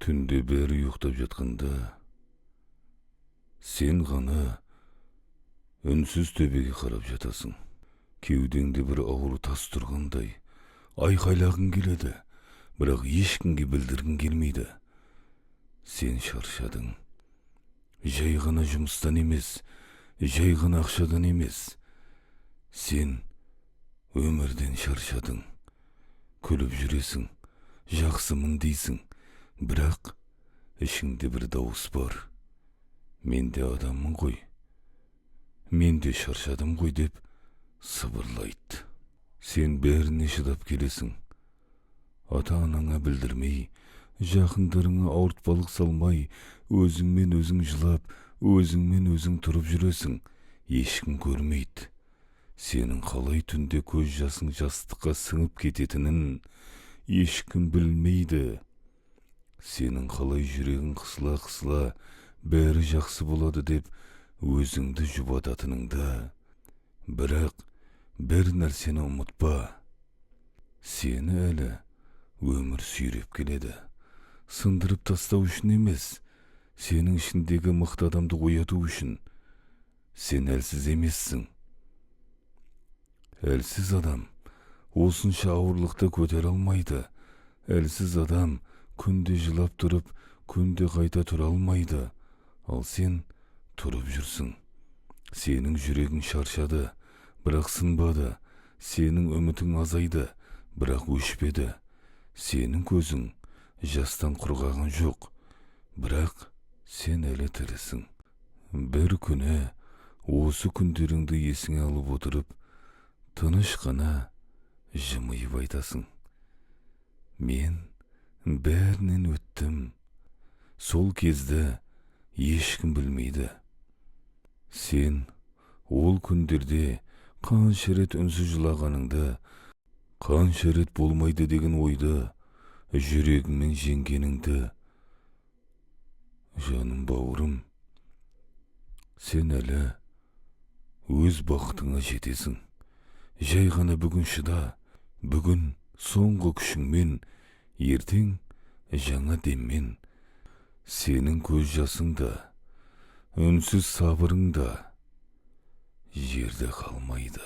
Түнде бері ұйықтап жатқанда, сен ғана үнсіз төбеге қарап жатасың. Кеудеңде бір ауыр тас тұрғандай, айқайлағың келеді, бірақ ешкімге білдіргің келмейді. Сен шаршадың. Жай ғана жұмыстан емес, жай ғана ақшадан емес. Сен өмірден шаршадың. Күліп жүресің, жақсымын дейсің, бірақ ішіңде бір дауыс бар. Мен де адаммын ғой, мен де шаршадым ғой деп сыбырлайды. Сен бәріне шыдап келесің. Ата-анаңа білдірмей, жақындарыңа ауыртпалық салмай, өзіңмен өзің жылап, өзіңмен өзің тұрып жүресің. Ешкім көрмейді. Сенің қалай түнде көз жасың жастыққа сіңіп кететінін ешкім білмейді. Сенің қалай жүрегің қысыла-қысыла, бәрі жақсы болады деп өзіңді жұбататыныңда. Бірақ бір нәрсені ұмытпа. Сені әлі өмір сүйреп келеді. Сындырып тастау үшін емес, сенің ішіндегі мықты адамды ояту үшін. Сен әлсіз емессің. Әлсіз адам осынша ауырлықты көтере алмайды. Әлсіз адам күнде жылап тұрып, күнде қайта тұра алмайды. Ал сен тұрып жүрсің. Сенің жүрегің шаршады, бірақ сынбады. Сенің үмітің азайды, бірақ өшпеді. Сенің көзің жастан құрғаған жоқ, бірақ сен әлі тірісің. Бір күні осы күндеріңді есіңе алып отырып, тыныш қана жымиып айтасың. Мен бәрінен өттім. Сол кезді ешкім білмейді. Сен ол күндерде қанша рет үнсіз жылағаныңды, қанша рет болмайды деген ойды жүрегіңмен жеңгеніңді. Жаным бауырым, сен әлі өз бақытыңа жетесің. Жай ғана бүгін шыда. Бүгін соңғы күшіңмен, ертең жаңа деммен. Сенің көз жасың да, үнсіз сабырың да жерде қалмайды.